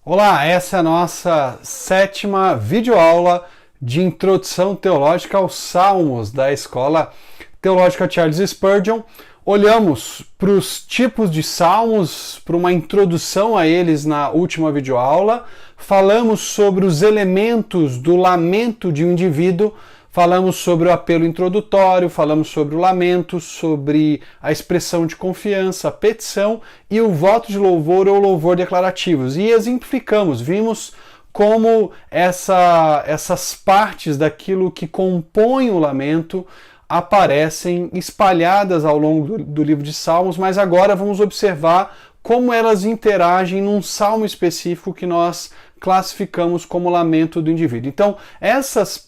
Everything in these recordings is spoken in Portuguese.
Olá, essa é a nossa 7ª videoaula de introdução teológica aos Salmos da Escola Teológica Charles Spurgeon. Olhamos para os tipos de salmos, para uma introdução a eles na última videoaula. Falamos sobre os elementos do lamento de um indivíduo. Falamos sobre o apelo introdutório, falamos sobre o lamento, sobre a expressão de confiança, a petição e o voto de louvor ou louvor declarativos. E exemplificamos, vimos como essas partes daquilo que compõe o lamento aparecem espalhadas ao longo do livro de Salmos, mas agora vamos observar como elas interagem num salmo específico que nós classificamos como lamento do indivíduo. Então, essas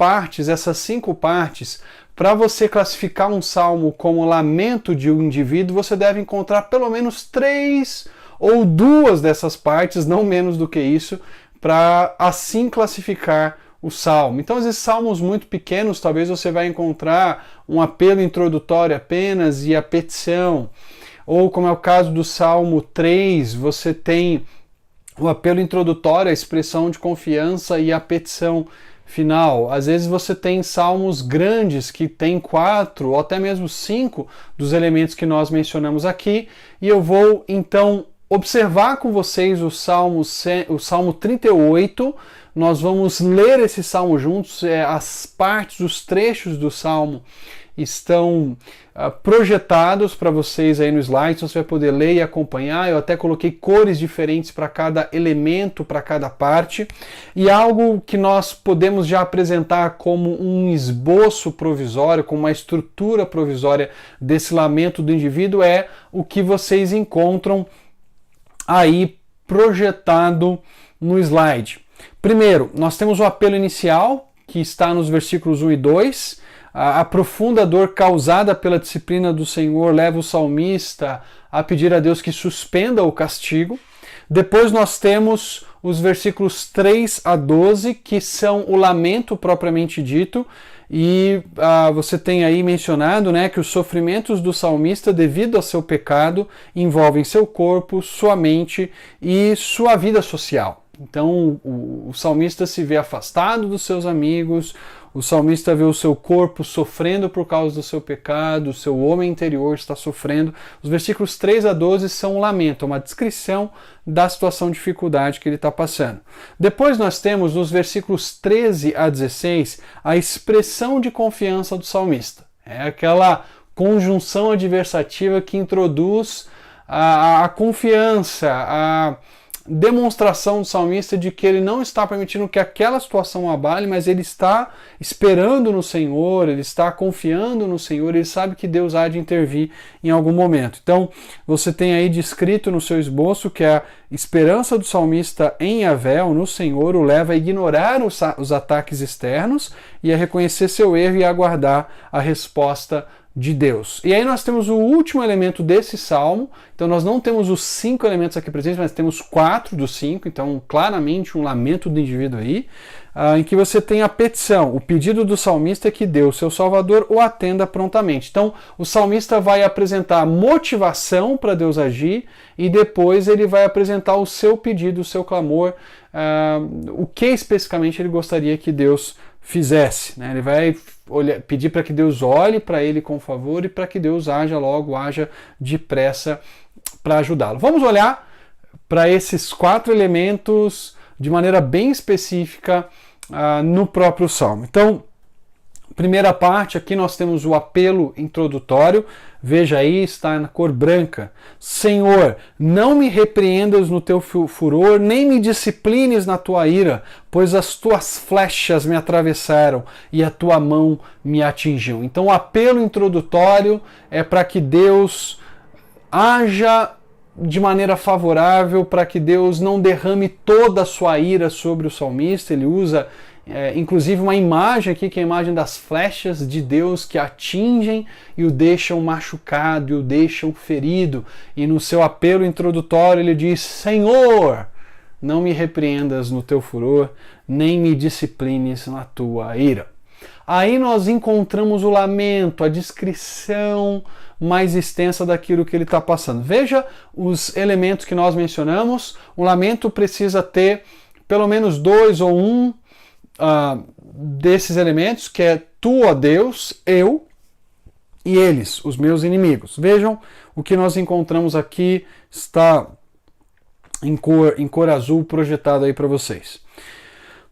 5 partes, para você classificar um salmo como lamento de um indivíduo, você deve encontrar pelo menos 3 ou 2 dessas partes, não menos do que isso, para assim classificar o salmo. Então, esses salmos muito pequenos, talvez você vai encontrar um apelo introdutório apenas e a petição. Ou, como é o caso do Salmo 3, você tem o apelo introdutório, a expressão de confiança e a petição final. Às vezes você tem salmos grandes que tem 4 ou até mesmo 5 dos elementos que nós mencionamos aqui, e eu vou então observar com vocês o Salmo 38. Nós vamos ler esse salmo juntos, as partes, os trechos do salmo estão projetados para vocês aí no slide, então você vai poder ler e acompanhar. Eu até coloquei cores diferentes para cada elemento, para cada parte, e algo que nós podemos já apresentar como um esboço provisório, como uma estrutura provisória desse lamento do indivíduo é o que vocês encontram aí projetado no slide. Primeiro, nós temos o apelo inicial, que está nos versículos 1 e 2, a profunda dor causada pela disciplina do Senhor leva o salmista a pedir a Deus que suspenda o castigo. Depois nós temos os versículos 3 a 12, que são o lamento propriamente dito, e você tem aí mencionado, que os sofrimentos do salmista devido ao seu pecado envolvem seu corpo, sua mente e sua vida social. Então o salmista se vê afastado dos seus amigos, o salmista vê o seu corpo sofrendo por causa do seu pecado, o seu homem interior está sofrendo. Os versículos 3 a 12 são um lamento, uma descrição da situação de dificuldade que ele está passando. Depois nós temos nos versículos 13 a 16 a expressão de confiança do salmista. É aquela conjunção adversativa que introduz a confiança, a demonstração do salmista de que ele não está permitindo que aquela situação o abale, mas ele está esperando no Senhor, ele está confiando no Senhor, ele sabe que Deus há de intervir em algum momento. Então, você tem aí descrito no seu esboço que a esperança do salmista em Yahvé, ou no Senhor, o leva a ignorar os ataques externos e a reconhecer seu erro e a aguardar a resposta de Deus. E aí nós temos o último elemento desse salmo. Então nós não temos os 5 elementos aqui presentes, mas temos 4 dos 5, então claramente um lamento do indivíduo aí, em que você tem a petição, o pedido do salmista é que Deus, seu Salvador, o atenda prontamente. Então o salmista vai apresentar a motivação para Deus agir e depois ele vai apresentar o seu pedido, o seu clamor, o que especificamente ele gostaria que Deus fizesse. Ele vai pedir para que Deus olhe para ele com favor e para que Deus haja depressa para ajudá-lo. Vamos olhar para esses 4 elementos de maneira bem específica no próprio Salmo. Então, primeira parte, aqui nós temos o apelo introdutório. Veja aí, está na cor branca. Senhor, não me repreendas no teu furor, nem me disciplines na tua ira, pois as tuas flechas me atravessaram e a tua mão me atingiu. Então o apelo introdutório é para que Deus haja de maneira favorável, para que Deus não derrame toda a sua ira sobre o salmista. Ele usa inclusive uma imagem aqui, que é a imagem das flechas de Deus que atingem e o deixam machucado, e o deixam ferido. E no seu apelo introdutório ele diz: Senhor, não me repreendas no teu furor, nem me disciplines na tua ira. aí nós encontramos o lamento, a descrição mais extensa daquilo que ele está passando. Veja os elementos que nós mencionamos. O lamento precisa ter pelo menos dois ou um desses elementos, que é tu, ó Deus, eu e eles, os meus inimigos. Vejam o que nós encontramos aqui, está em cor azul projetado aí para vocês.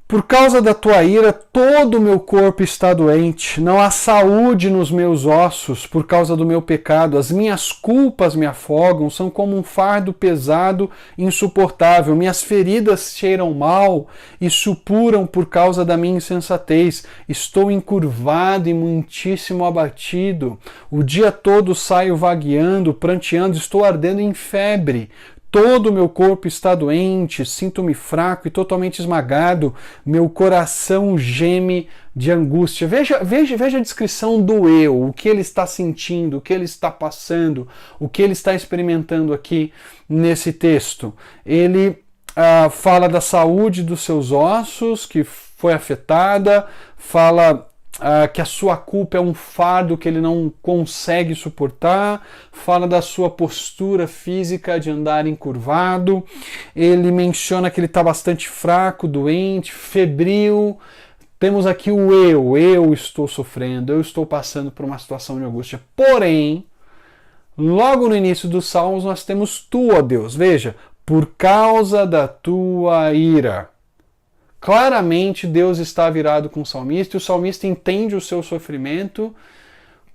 Por causa da tua ira, todo o meu corpo está doente, não há saúde nos meus ossos por causa do meu pecado. As minhas culpas me afogam, são como um fardo pesado e insuportável. Minhas feridas cheiram mal e supuram por causa da minha insensatez. Estou encurvado e muitíssimo abatido. O dia todo saio vagueando, pranteando, estou ardendo em febre. Todo o meu corpo está doente, sinto-me fraco e totalmente esmagado, meu coração geme de angústia. Veja a descrição do eu, o que ele está sentindo, o que ele está passando, o que ele está experimentando aqui nesse texto. Ele fala da saúde dos seus ossos, que foi afetada, fala que a sua culpa é um fardo que ele não consegue suportar, fala da sua postura física de andar encurvado, ele menciona que ele está bastante fraco, doente, febril. Temos aqui o eu estou sofrendo, eu estou passando por uma situação de angústia. Porém, logo no início dos Salmos nós temos tu, ó Deus, veja, por causa da tua ira. Claramente Deus está virado com o salmista e o salmista entende o seu sofrimento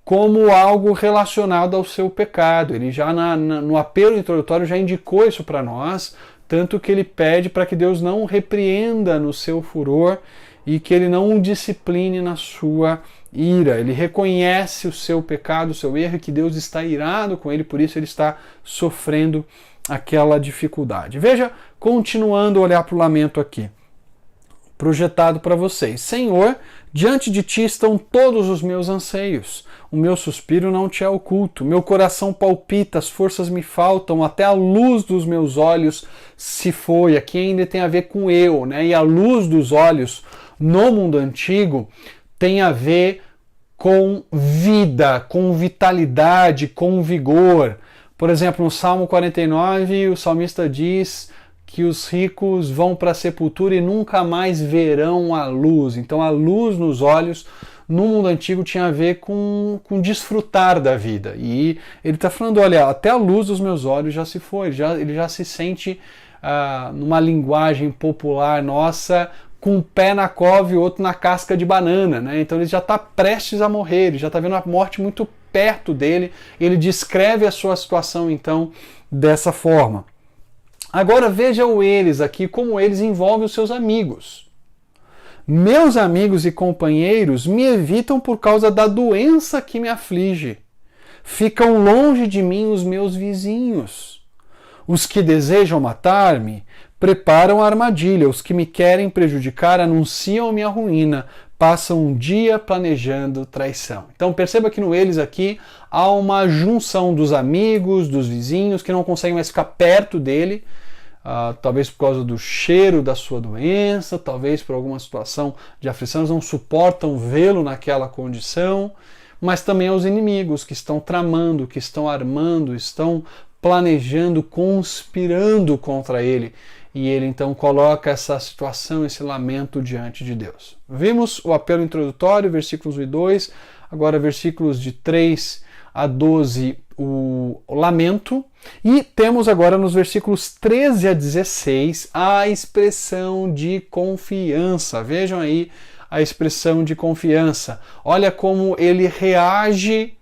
como algo relacionado ao seu pecado. Ele já no apelo introdutório já indicou isso para nós, tanto que ele pede para que Deus não repreenda no seu furor e que ele não o discipline na sua ira. Ele reconhece o seu pecado, o seu erro, e que Deus está irado com ele, por isso ele está sofrendo aquela dificuldade. Veja, continuando a olhar para o lamento aqui, projetado para vocês. Senhor, diante de ti estão todos os meus anseios. O meu suspiro não te é oculto. Meu coração palpita, as forças me faltam, até a luz dos meus olhos se foi. Aqui ainda tem a ver com eu, né? E a luz dos olhos no mundo antigo tem a ver com vida, com vitalidade, com vigor. Por exemplo, no Salmo 49, o salmista diz que os ricos vão para a sepultura e nunca mais verão a luz. Então a luz nos olhos no mundo antigo tinha a ver com desfrutar da vida. E ele está falando, olha, até a luz dos meus olhos já se foi, ele já se sente, numa linguagem popular nossa, com um pé na cova e outro na casca de banana, né? Então ele já está prestes a morrer, ele já está vendo a morte muito perto dele, ele descreve a sua situação então dessa forma. Agora vejam eles aqui, como eles envolvem os seus amigos. Meus amigos e companheiros me evitam por causa da doença que me aflige. Ficam longe de mim os meus vizinhos. Os que desejam matar-me preparam a armadilha. Os que me querem prejudicar anunciam minha ruína. Passam um dia planejando traição. Então perceba que no eles aqui há uma junção dos amigos, dos vizinhos, que não conseguem mais ficar perto dele, talvez por causa do cheiro da sua doença, talvez por alguma situação de aflição, eles não suportam vê-lo naquela condição, mas também aos inimigos que estão tramando, que estão armando, estão planejando, conspirando contra ele. E ele então coloca essa situação, esse lamento diante de Deus. Vimos o apelo introdutório, versículos 1 e 2, agora versículos de 3 a 12, o lamento, e temos agora nos versículos 13 a 16 a expressão de confiança. Vejam aí a expressão de confiança. Olha como ele reage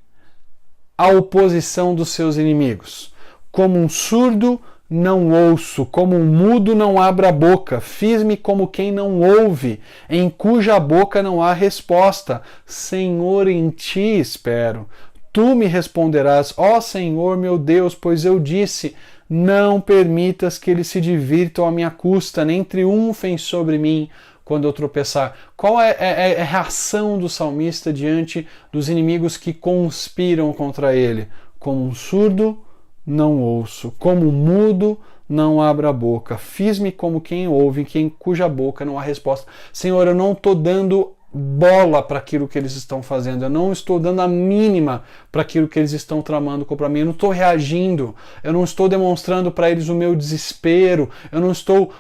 à oposição dos seus inimigos. Como um surdo, não ouço, como um mudo não abra a boca, fiz-me como quem não ouve, em cuja boca não há resposta. Senhor, em ti espero. Tu me responderás, ó Senhor meu Deus, pois eu disse, não permitas que eles se divirtam à minha custa, nem triunfem sobre mim quando eu tropeçar. Qual é a reação do salmista diante dos inimigos que conspiram contra ele? Como um surdo, não ouço, como mudo, não abra a boca. Fiz-me como quem ouve, cuja boca não há resposta. Senhor, eu não estou dando bola para aquilo que eles estão fazendo, eu não estou dando a mínima para aquilo que eles estão tramando contra mim, eu não estou reagindo, eu não estou demonstrando para eles o meu desespero, eu não estou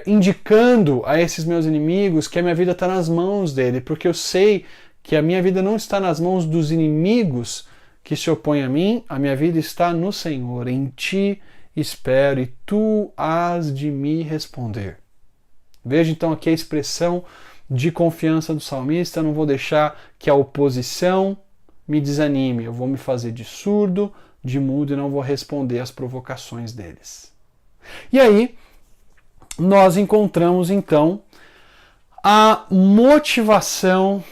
indicando a esses meus inimigos que a minha vida está nas mãos dele, porque eu sei que a minha vida não está nas mãos dos inimigos que se opõem a mim, a minha vida está no Senhor, em ti espero e tu hás de me responder. Veja então aqui a expressão de confiança do salmista, não vou deixar que a oposição me desanime, eu vou me fazer de surdo, de mudo e não vou responder às provocações deles. E aí, nós encontramos então a motivação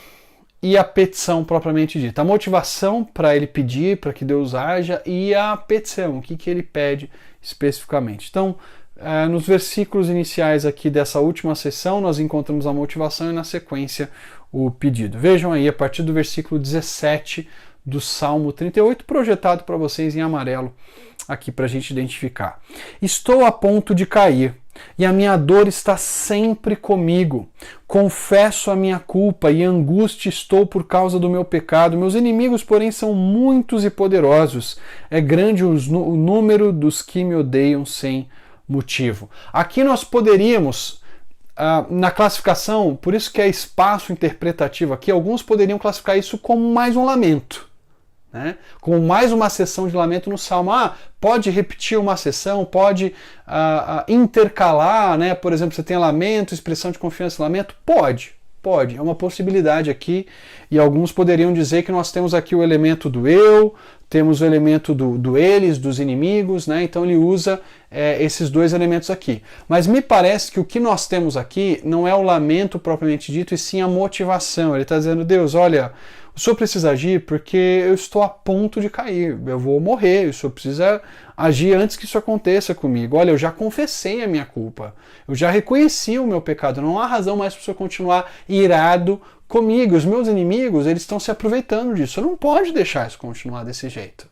e a petição propriamente dita. A motivação para ele pedir, para que Deus haja, e a petição, o que ele pede especificamente. Então, nos versículos iniciais aqui dessa última sessão, nós encontramos a motivação e na sequência o pedido. Vejam aí, a partir do versículo 17 do Salmo 38, projetado para vocês em amarelo, aqui para a gente identificar. Estou a ponto de cair, e a minha dor está sempre comigo. Confesso a minha culpa e angústia estou por causa do meu pecado. Meus inimigos, porém, são muitos e poderosos. É grande o número dos que me odeiam sem motivo. Aqui nós poderíamos, na classificação, por isso que é espaço interpretativo aqui, alguns poderiam classificar isso como mais um lamento. Né? Como mais uma sessão de lamento no Salmo. Pode repetir uma sessão, pode intercalar, né? Por exemplo, você tem lamento, expressão de confiança e lamento? Pode, é uma possibilidade aqui, e alguns poderiam dizer que nós temos aqui o elemento do eu, temos o elemento do eles, dos inimigos, né? Então ele usa esses dois elementos aqui. Mas me parece que o que nós temos aqui não é o lamento propriamente dito, e sim a motivação. Ele está dizendo, Deus, olha, o Senhor precisa agir porque eu estou a ponto de cair, eu vou morrer, o Senhor precisa agir antes que isso aconteça comigo. Olha, eu já confessei a minha culpa, eu já reconheci o meu pecado, não há razão mais para o Senhor continuar irado comigo. Os meus inimigos, eles estão se aproveitando disso, eu não pode deixar isso continuar desse jeito.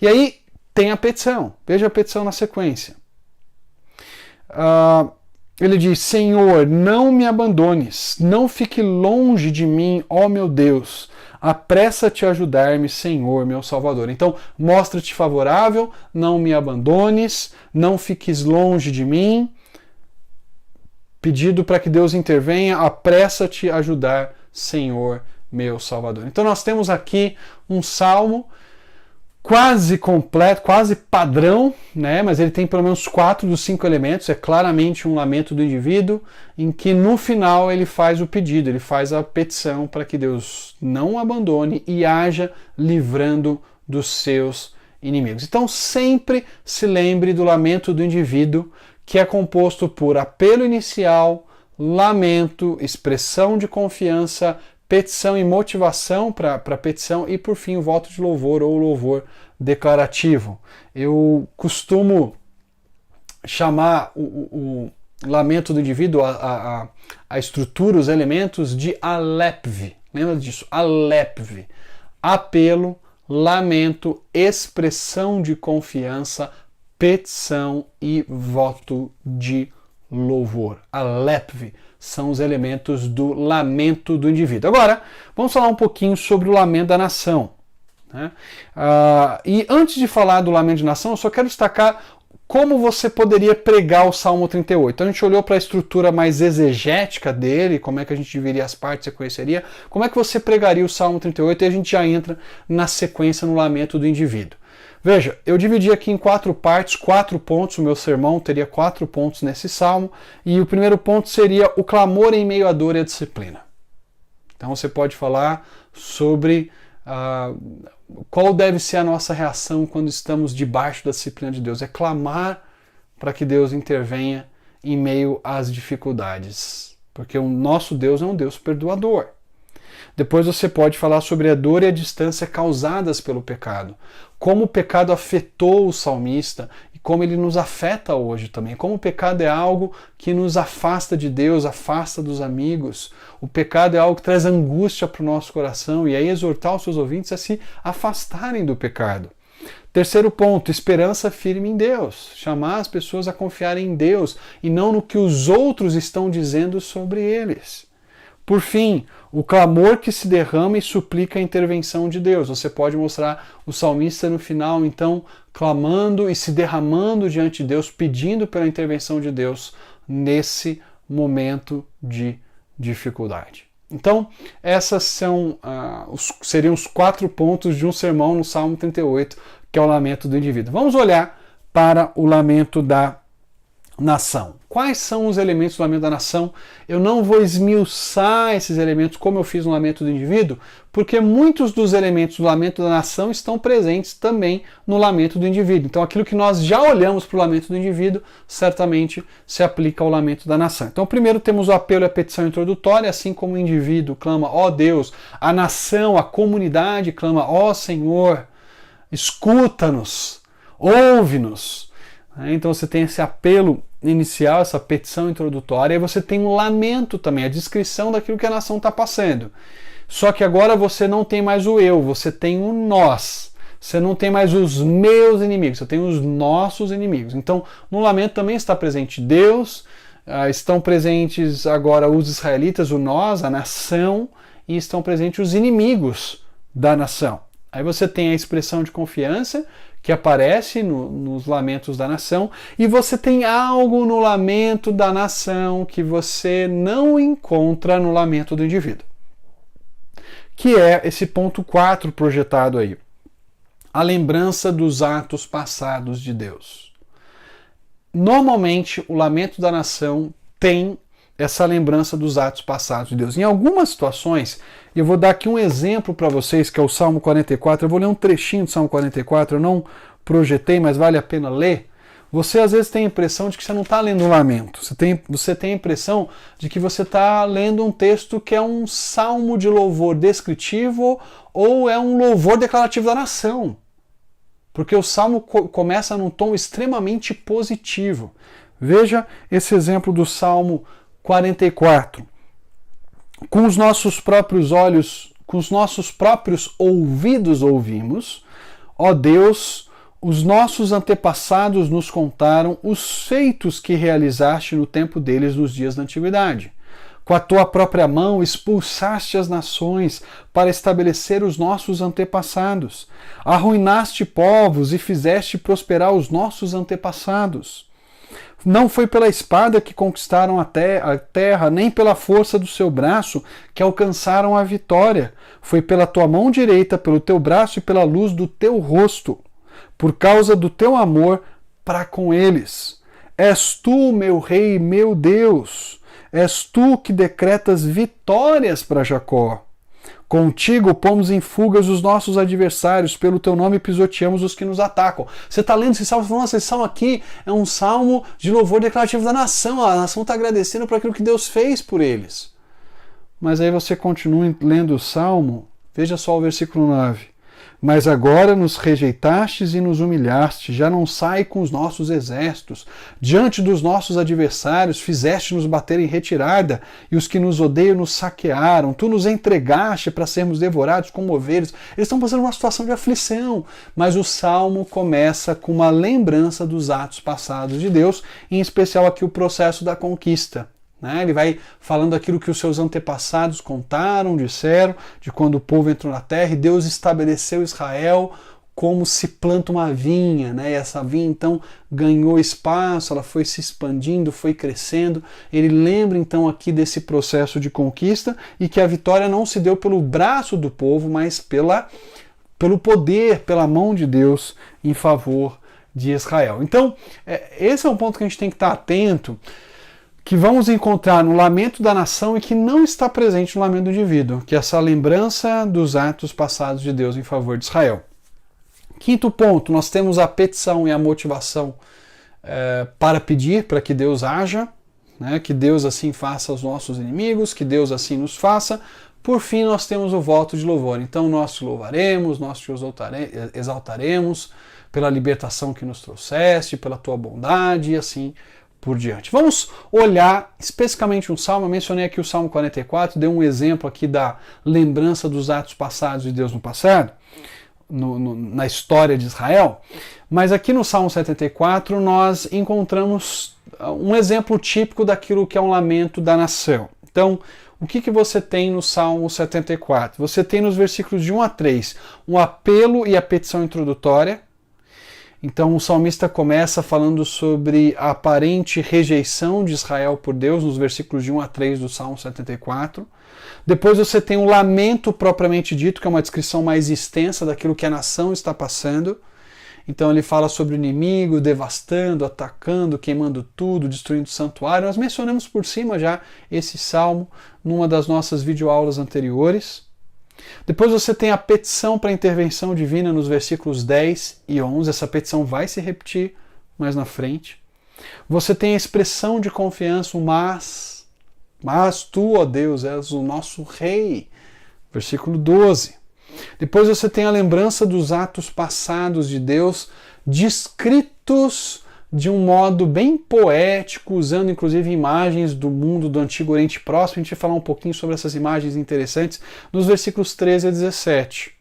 E aí tem a petição, veja a petição na sequência. Ele diz, Senhor, não me abandones, não fique longe de mim, ó meu Deus, apressa-te a ajudar-me, Senhor, meu Salvador. Então, mostra-te favorável, não me abandones, não fiques longe de mim, pedido para que Deus intervenha, apressa-te a ajudar, Senhor, meu Salvador. Então nós temos aqui um salmo quase completo, quase padrão, né? Mas ele tem pelo menos 4 dos 5 elementos, é claramente um lamento do indivíduo, em que no final ele faz o pedido, ele faz a petição para que Deus não o abandone e haja livrando dos seus inimigos. Então sempre se lembre do lamento do indivíduo, que é composto por apelo inicial, lamento, expressão de confiança, petição e motivação para a petição e, por fim, o voto de louvor ou louvor declarativo. Eu costumo chamar o lamento do indivíduo, a estrutura, os elementos de alepv. Lembra disso? Alepv. Apelo, lamento, expressão de confiança, petição e voto de louvor. Alepv são os elementos do lamento do indivíduo. Agora, vamos falar um pouquinho sobre o lamento da nação. Né? E antes de falar do lamento de nação, eu só quero destacar como você poderia pregar o Salmo 38. Então a gente olhou para a estrutura mais exegética dele, como é que a gente dividiria as partes, você conheceria, como é que você pregaria o Salmo 38, e a gente já entra na sequência no lamento do indivíduo. Veja, eu dividi aqui em 4 partes, 4 pontos, o meu sermão teria 4 pontos nesse salmo, e o primeiro ponto seria o clamor em meio à dor e à disciplina. Então você pode falar sobre qual deve ser a nossa reação quando estamos debaixo da disciplina de Deus. É clamar para que Deus intervenha em meio às dificuldades, porque o nosso Deus é um Deus perdoador. Depois você pode falar sobre a dor e a distância causadas pelo pecado. Como o pecado afetou o salmista e como ele nos afeta hoje também. Como o pecado é algo que nos afasta de Deus, afasta dos amigos. O pecado é algo que traz angústia para o nosso coração, e aí exortar os seus ouvintes a se afastarem do pecado. Terceiro ponto, esperança firme em Deus. Chamar as pessoas a confiarem em Deus e não no que os outros estão dizendo sobre eles. Por fim, o clamor que se derrama e suplica a intervenção de Deus. Você pode mostrar o salmista no final, então, clamando e se derramando diante de Deus, pedindo pela intervenção de Deus nesse momento de dificuldade. Então, essas seriam os 4 pontos de um sermão no Salmo 38, que é o lamento do indivíduo. Vamos olhar para o lamento da nação. Quais são os elementos do lamento da nação? Eu não vou esmiuçar esses elementos como eu fiz no lamento do indivíduo, porque muitos dos elementos do lamento da nação estão presentes também no lamento do indivíduo. Então aquilo que nós já olhamos para o lamento do indivíduo, certamente se aplica ao lamento da nação. Então primeiro temos o apelo e a petição introdutória, assim como o indivíduo clama, ó Deus, a nação, a comunidade clama, ó Senhor, escuta-nos, ouve-nos. Então você tem esse apelo inicial, essa petição introdutória, e você tem um lamento também, a descrição daquilo que a nação está passando. Só que agora você não tem mais o eu, você tem o nós. Você não tem mais os meus inimigos, você tem os nossos inimigos. Então, no lamento também está presente Deus, estão presentes agora os israelitas, o nós, a nação, e estão presentes os inimigos da nação. Aí você tem a expressão de confiança, que aparece nos lamentos da nação, e você tem algo no lamento da nação que você não encontra no lamento do indivíduo. Que é esse ponto 4 projetado aí. A lembrança dos atos passados de Deus. Normalmente, o lamento da nação tem essa lembrança dos atos passados de Deus. Em algumas situações, eu vou dar aqui um exemplo para vocês, que é o Salmo 44. Eu vou ler um trechinho do Salmo 44, eu não projetei, mas vale a pena ler. Você às vezes tem a impressão de que você não está lendo um lamento. Você tem a impressão de que você está lendo um texto que é um salmo de louvor descritivo ou é um louvor declarativo da nação. Porque o salmo começa num tom extremamente positivo. Veja esse exemplo do Salmo 44. Com os nossos próprios olhos, com os nossos próprios ouvidos ouvimos, ó Deus, os nossos antepassados nos contaram os feitos que realizaste no tempo deles nos dias da antiguidade. Com a tua própria mão expulsaste as nações para estabelecer os nossos antepassados. Arruinaste povos e fizeste prosperar os nossos antepassados. Não foi pela espada que conquistaram a terra, nem pela força do seu braço que alcançaram a vitória. Foi pela tua mão direita, pelo teu braço e pela luz do teu rosto, por causa do teu amor para com eles. És tu, meu rei, meu Deus. És tu que decretas vitórias para Jacó. Contigo pomos em fugas os nossos adversários, pelo teu nome pisoteamos os que nos atacam. Você está lendo esse salmo e falando, nossa, esse salmo aqui é um salmo de louvor declarativo da nação. A nação está agradecendo por aquilo que Deus fez por eles. Mas aí você continua lendo o salmo, veja só o versículo 9. Mas agora nos rejeitastes e nos humilhaste, já não sai com os nossos exércitos. Diante dos nossos adversários fizeste-nos bater em retirada, e os que nos odeiam nos saquearam. Tu nos entregaste para sermos devorados como ovelhas. Eles estão passando uma situação de aflição, mas o Salmo começa com uma lembrança dos atos passados de Deus, em especial aqui o processo da conquista. Ele vai falando aquilo que os seus antepassados contaram, disseram, de quando o povo entrou na terra e Deus estabeleceu Israel como se planta uma vinha, E essa vinha então ganhou espaço, ela foi se expandindo, foi crescendo. Ele lembra então aqui desse processo de conquista e que a vitória não se deu pelo braço do povo, mas pelo poder, pela mão de Deus em favor de Israel. Então, esse é um ponto que a gente tem que estar atento, que vamos encontrar no lamento da nação e que não está presente no lamento do indivíduo, que é essa lembrança dos atos passados de Deus em favor de Israel. Quinto ponto, nós temos a petição e a motivação para pedir, para que Deus haja, que Deus assim faça aos nossos inimigos, que Deus assim nos faça. Por fim, nós temos o voto de louvor. Então nós te louvaremos, nós te exaltaremos pela libertação que nos trouxeste, pela tua bondade e assim por diante. Vamos olhar especificamente um salmo. Eu mencionei aqui o Salmo 44, dei um exemplo aqui da lembrança dos atos passados de Deus no passado, na história de Israel, mas aqui no Salmo 74 nós encontramos um exemplo típico daquilo que é um lamento da nação. Então, o que você tem no Salmo 74? Você tem nos versículos de 1 a 3 um apelo e a petição introdutória. Então o salmista começa falando sobre a aparente rejeição de Israel por Deus, nos versículos de 1 a 3 do Salmo 74. Depois você tem o lamento propriamente dito, que é uma descrição mais extensa daquilo que a nação está passando. Então ele fala sobre o inimigo, devastando, atacando, queimando tudo, destruindo o santuário. Nós mencionamos por cima já esse salmo numa das nossas videoaulas anteriores. Depois você tem a petição para intervenção divina nos versículos 10 e 11. Essa petição vai se repetir mais na frente. Você tem a expressão de confiança, o mas tu, ó Deus, és o nosso rei. Versículo 12. Depois você tem a lembrança dos atos passados de Deus, descritos de um modo bem poético, usando inclusive imagens do mundo do Antigo Oriente Próximo. A gente vai falar um pouquinho sobre essas imagens interessantes nos versículos 13 a 17.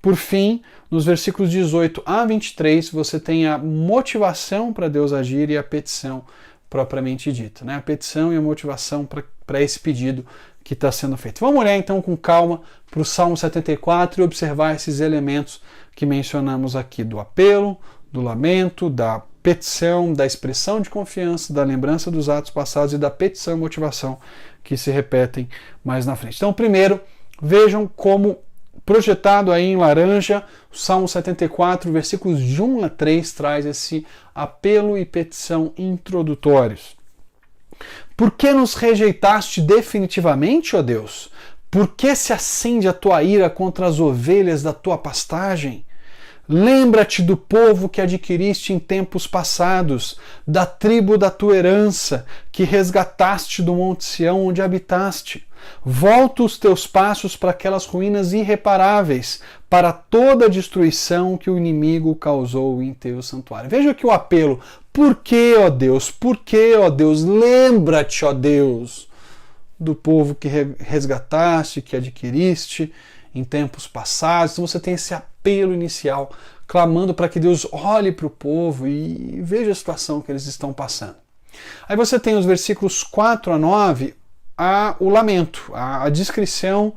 Por fim, nos versículos 18 a 23, você tem a motivação para Deus agir e a petição propriamente dita, né? A petição e a motivação para esse pedido que está sendo feito. Vamos olhar então com calma para o Salmo 74 e observar esses elementos que mencionamos aqui, do apelo, do lamento, da petição, da expressão de confiança, da lembrança dos atos passados e da petição e motivação que se repetem mais na frente. Então, primeiro, vejam como projetado aí em laranja, o Salmo 74, versículos de 1 a 3, traz esse apelo e petição introdutórios. Por que nos rejeitaste definitivamente, ó Deus? Por que se acende a tua ira contra as ovelhas da tua pastagem? Lembra-te do povo que adquiriste em tempos passados, da tribo da tua herança, que resgataste do Monte Sião onde habitaste. Volta os teus passos para aquelas ruínas irreparáveis, para toda a destruição que o inimigo causou em teu santuário. Veja aqui o apelo. Por que, ó Deus? Por que, ó Deus? Lembra-te, ó Deus, do povo que resgataste, que adquiriste em tempos passados. Então você tem esse apelo inicial, clamando para que Deus olhe para o povo e veja a situação que eles estão passando. Aí você tem os versículos 4 a 9, o lamento, a descrição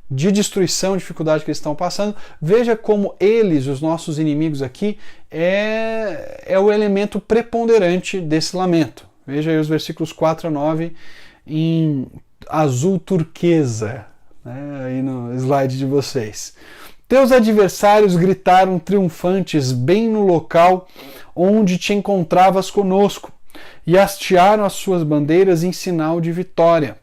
de destruição, dificuldade que eles estão passando. Veja como eles, os nossos inimigos aqui, é o elemento preponderante desse lamento. Veja aí os versículos 4 a 9 em azul turquesa, né, aí no slide de vocês. Teus adversários gritaram triunfantes bem no local onde te encontravas conosco e hastearam as suas bandeiras em sinal de vitória.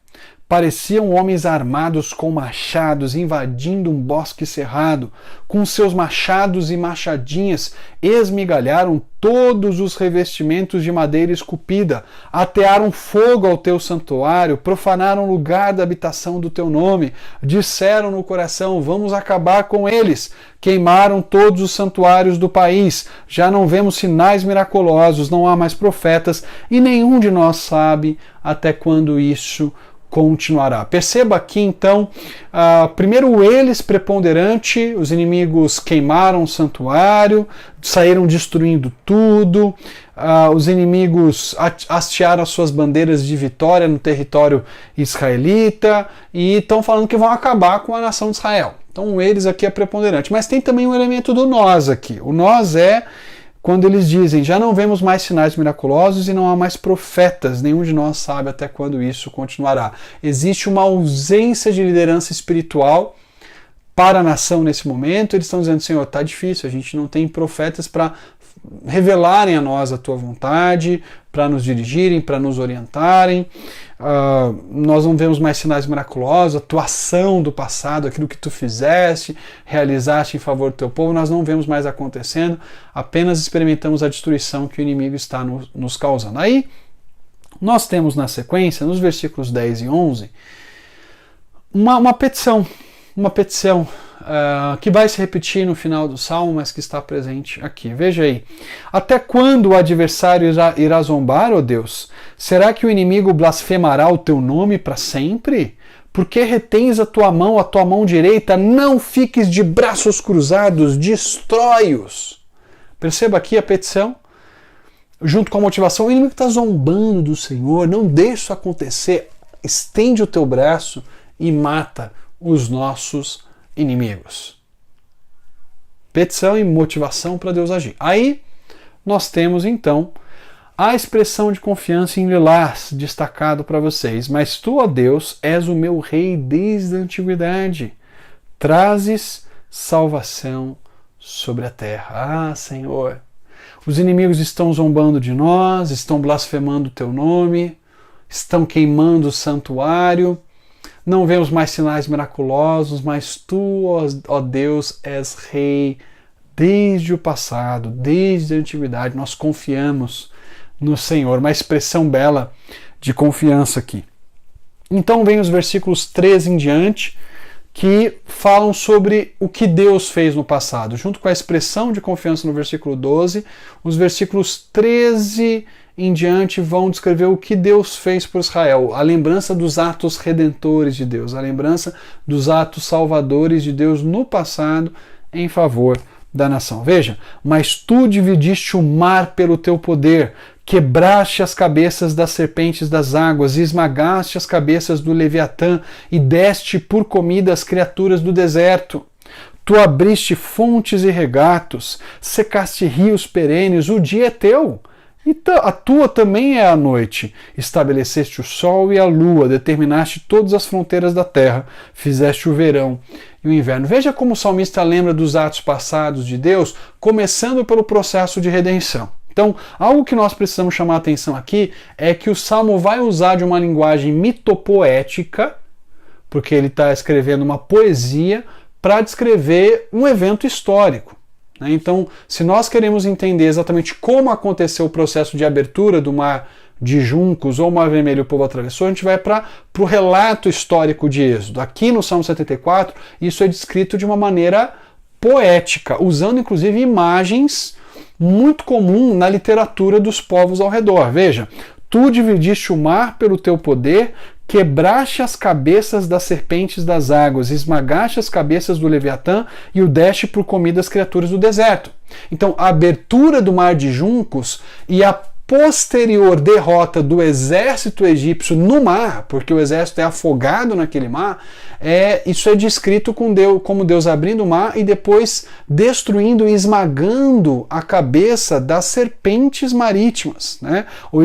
Pareciam homens armados com machados invadindo um bosque cerrado. Com seus machados e machadinhas esmigalharam todos os revestimentos de madeira esculpida, atearam fogo ao teu santuário, profanaram o lugar da habitação do teu nome, disseram no coração, vamos acabar com eles. Queimaram todos os santuários do país, já não vemos sinais miraculosos, não há mais profetas, e nenhum de nós sabe até quando isso continuará. Perceba aqui então, primeiro eles preponderante, os inimigos queimaram o santuário, saíram destruindo tudo, os inimigos hastearam as suas bandeiras de vitória no território israelita e estão falando que vão acabar com a nação de Israel. Então eles aqui é preponderante, mas tem também um elemento do nós aqui. O nós é quando eles dizem, já não vemos mais sinais miraculosos e não há mais profetas, nenhum de nós sabe até quando isso continuará. Existe uma ausência de liderança espiritual para a nação nesse momento. Eles estão dizendo, Senhor, está difícil, a gente não tem profetas para revelarem a nós a tua vontade, para nos dirigirem, para nos orientarem. Nós não vemos mais sinais miraculosos, a tua ação do passado, aquilo que tu fizeste, realizaste em favor do teu povo, nós não vemos mais acontecendo, apenas experimentamos a destruição que o inimigo está nos causando. Aí, nós temos na sequência, nos versículos 10 e 11, uma petição que vai se repetir no final do Salmo, mas que está presente aqui. Veja aí. Até quando o adversário irá zombar, ó Deus? Será que o inimigo blasfemará o teu nome para sempre? Porque retens a tua mão direita, não fiques de braços cruzados, destrói-os. Perceba aqui a petição, junto com a motivação, o inimigo está zombando do Senhor, não deixe isso acontecer. estende o teu braço e mata os nossos inimigos. Petição e motivação para Deus agir. Aí nós temos então a expressão de confiança em lilás, destacado para vocês. Mas tu, ó Deus, és o meu rei desde a antiguidade. Trazes salvação sobre a terra. Ah, Senhor, os inimigos estão zombando de nós, estão blasfemando o teu nome, estão queimando o santuário, não vemos mais sinais miraculosos, mas tu, ó Deus, és rei desde o passado, desde a antiguidade. Nós confiamos no Senhor. Uma expressão bela de confiança aqui. Então vem os versículos 13 em diante, que falam sobre o que Deus fez no passado. Junto com a expressão de confiança no versículo 12, os versículos 13 em diante vão descrever o que Deus fez por Israel, a lembrança dos atos redentores de Deus, a lembrança dos atos salvadores de Deus no passado em favor da nação. Veja, mas tu dividiste o mar pelo teu poder, quebraste as cabeças das serpentes das águas, esmagaste as cabeças do Leviatã e deste por comida as criaturas do deserto. Tu abriste fontes e regatos, secaste rios perenes, o dia é teu, e a tua também é a noite. Estabeleceste o sol e a lua, determinaste todas as fronteiras da terra, fizeste o verão e o inverno. Veja como o salmista lembra dos atos passados de Deus, começando pelo processo de redenção. Então, algo que nós precisamos chamar a atenção aqui é que o Salmo vai usar de uma linguagem mitopoética, porque ele está escrevendo uma poesia para descrever um evento histórico. Então, se nós queremos entender exatamente como aconteceu o processo de abertura do mar de juncos ou mar vermelho o povo atravessou, a gente vai para o relato histórico de Êxodo. Aqui no Salmo 74, isso é descrito de uma maneira poética, usando inclusive imagens muito comum na literatura dos povos ao redor. Veja, tu dividiste o mar pelo teu poder, quebraste as cabeças das serpentes das águas, esmagaste as cabeças do Leviatã e o deste por comida às criaturas do deserto. Então, a abertura do mar de juncos e a posterior derrota do exército egípcio no mar, porque o exército é afogado naquele mar, isso é descrito como Deus abrindo o mar e depois destruindo e esmagando a cabeça das serpentes marítimas, né? ou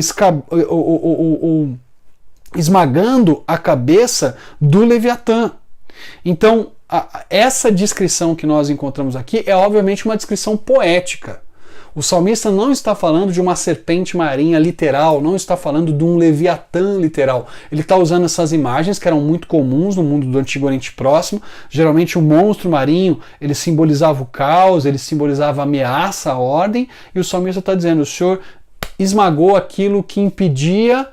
esmagando a cabeça do Leviatã. Então, essa descrição que nós encontramos aqui é obviamente uma descrição poética. O salmista não está falando de uma serpente marinha literal, não está falando de um Leviatã literal. Ele está usando essas imagens que eram muito comuns no mundo do Antigo Oriente Próximo. Geralmente o monstro marinho, ele simbolizava o caos, ele simbolizava a ameaça à ordem, e o salmista está dizendo, o Senhor esmagou aquilo que impedia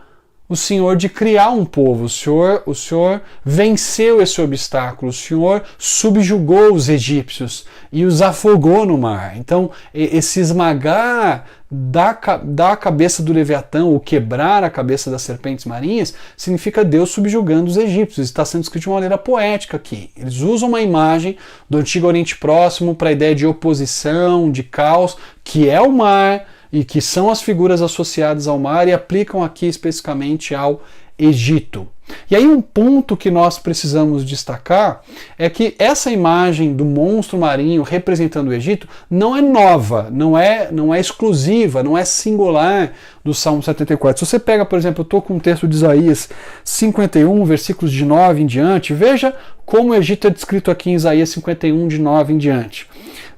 o Senhor de criar um povo, o Senhor venceu esse obstáculo, o Senhor subjugou os egípcios e os afogou no mar. Então, esse esmagar da cabeça do Leviatã, ou quebrar a cabeça das serpentes marinhas, significa Deus subjugando os egípcios. Está sendo escrito de uma maneira poética aqui. Eles usam uma imagem do Antigo Oriente Próximo para a ideia de oposição, de caos, que é o mar, e que são as figuras associadas ao mar e aplicam aqui especificamente ao Egito. E aí um ponto que nós precisamos destacar é que essa imagem do monstro marinho representando o Egito não é nova, não é exclusiva, não é singular do Salmo 74. Se você pega, por exemplo, eu estou com um texto de Isaías 51, versículos de 9 em diante, veja como o Egito é descrito aqui em Isaías 51, de 9 em diante.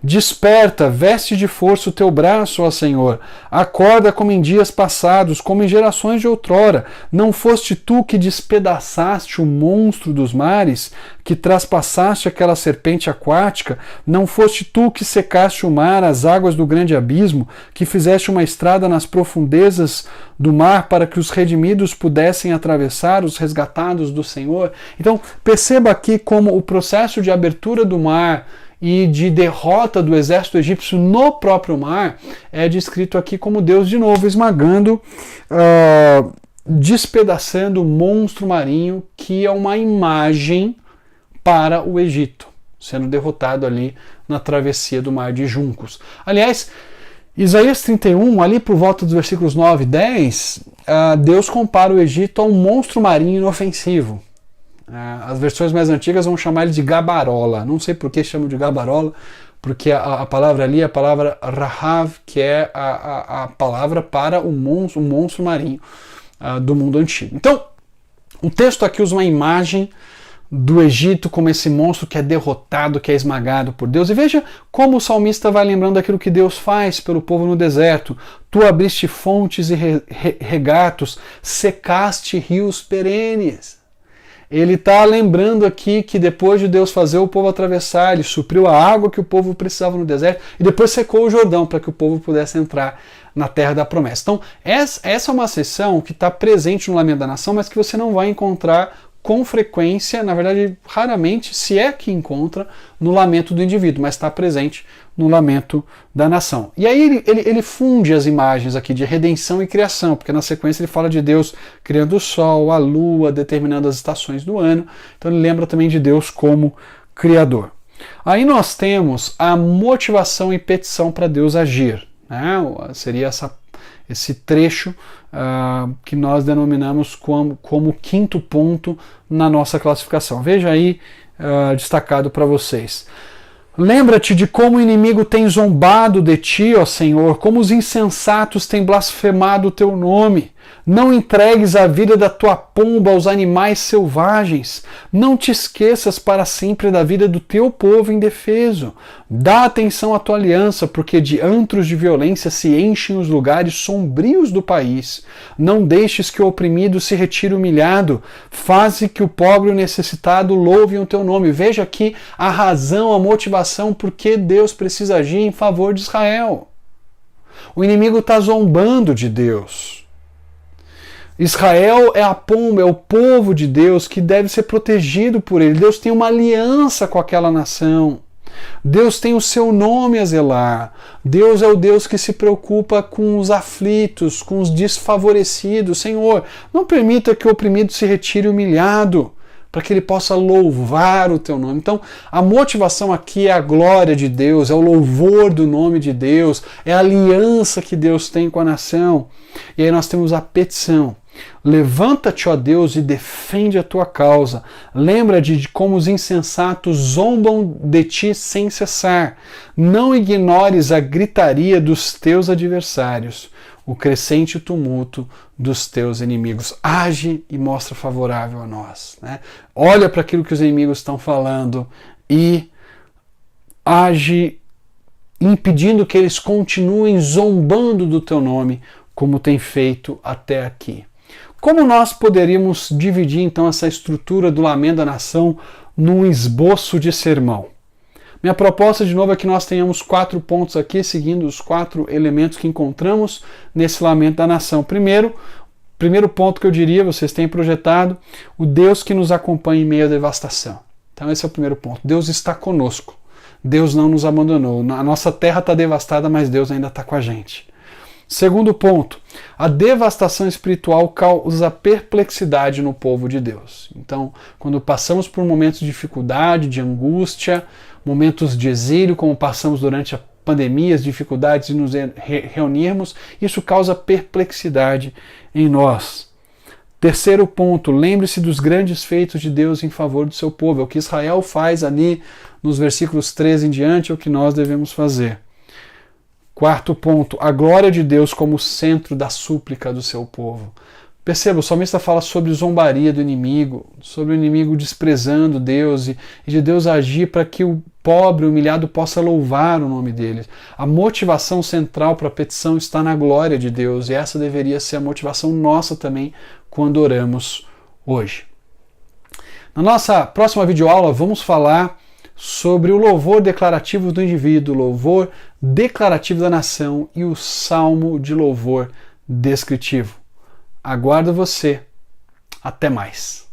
Desperta, veste de força o teu braço, ó Senhor. Acorda como em dias passados, como em gerações de outrora. Não foste tu que despedaçaste o monstro dos mares, que traspassaste aquela serpente aquática? Não foste tu que secaste o mar, as águas do grande abismo, que fizeste uma estrada nas profundezas do mar para que os redimidos pudessem atravessar, os resgatados do Senhor? Então, perceba aqui como o processo de abertura do mar e de derrota do exército egípcio no próprio mar é descrito aqui como Deus de novo esmagando, despedaçando o monstro marinho, que é uma imagem para o Egito, sendo derrotado ali na travessia do Mar de Juncos. Aliás, Isaías 31, ali por volta dos versículos 9 e 10, Deus compara o Egito a um monstro marinho inofensivo. As versões mais antigas vão chamar ele de gabarola. Não sei por que chamam de gabarola, porque a palavra ali é a palavra rahav, que é a palavra para um monstro marinho do mundo antigo. Então, o texto aqui usa uma imagem do Egito como esse monstro que é derrotado, que é esmagado por Deus. E veja como o salmista vai lembrando aquilo que Deus faz pelo povo no deserto. Tu abriste fontes e regatos, secaste rios perenes. Ele está lembrando aqui que depois de Deus fazer o povo atravessar, ele supriu a água que o povo precisava no deserto e depois secou o Jordão para que o povo pudesse entrar na terra da promessa. Então, essa é uma seção que está presente no Lamento da Nação, mas que você não vai encontrar com frequência, na verdade, raramente, se é que encontra, no lamento do indivíduo, mas está presente no lamento da nação. E aí ele funde as imagens aqui de redenção e criação, porque na sequência ele fala de Deus criando o sol, a lua, determinando as estações do ano, então ele lembra também de Deus como criador. Aí nós temos a motivação e petição para Deus agir, né? Seria esse trecho que nós denominamos como quinto ponto na nossa classificação. Veja aí destacado para vocês. Lembra-te de como o inimigo tem zombado de ti, ó Senhor, como os insensatos têm blasfemado o teu nome. Não entregues a vida da tua pomba aos animais selvagens. Não te esqueças para sempre da vida do teu povo indefeso. Dá atenção à tua aliança, porque de antros de violência se enchem os lugares sombrios do país. Não deixes que o oprimido se retire humilhado. Faze que o pobre e o necessitado louvem o teu nome. Veja aqui a razão, a motivação por que Deus precisa agir em favor de Israel. O inimigo está zombando de Deus. Israel é a pomba, é o povo de Deus que deve ser protegido por ele. Deus tem uma aliança com aquela nação. Deus tem o seu nome a zelar. Deus é o Deus que se preocupa com os aflitos, com os desfavorecidos. Senhor, não permita que o oprimido se retire humilhado, para que ele possa louvar o teu nome. Então, a motivação aqui é a glória de Deus, é o louvor do nome de Deus, é a aliança que Deus tem com a nação. E aí nós temos a petição. Levanta-te, ó Deus, e defende a tua causa. Lembra-te de como os insensatos zombam de ti sem cessar. Não ignores a gritaria dos teus adversários, o crescente tumulto dos teus inimigos. Age e mostra favorável a nós, né? Olha para aquilo que os inimigos estão falando e age impedindo que eles continuem zombando do teu nome, como tem feito até aqui. Como nós poderíamos dividir então essa estrutura do Lamento da Nação num esboço de sermão? Minha proposta de novo é que nós tenhamos 4 pontos aqui, seguindo os 4 elementos que encontramos nesse Lamento da Nação. Primeiro ponto que eu diria, vocês têm projetado, o Deus que nos acompanha em meio à devastação. Então esse é o primeiro ponto. Deus está conosco. Deus não nos abandonou. A nossa terra está devastada, mas Deus ainda está com a gente. Segundo ponto, a devastação espiritual causa perplexidade no povo de Deus. Então, quando passamos por momentos de dificuldade, de angústia, momentos de exílio, como passamos durante a pandemia, as dificuldades de nos reunirmos, isso causa perplexidade em nós. Terceiro ponto, lembre-se dos grandes feitos de Deus em favor do seu povo. É o que Israel faz ali nos versículos 13 em diante, é o que nós devemos fazer. Quarto ponto, a glória de Deus como centro da súplica do seu povo. Perceba, o salmista fala sobre zombaria do inimigo, sobre o inimigo desprezando Deus e de Deus agir para que o pobre, o humilhado possa louvar o nome dele. A motivação central para a petição está na glória de Deus e essa deveria ser a motivação nossa também quando oramos hoje. Na nossa próxima videoaula vamos falar sobre o louvor declarativo do indivíduo, o louvor declarativo da nação e o salmo de louvor descritivo. Aguardo você. Até mais.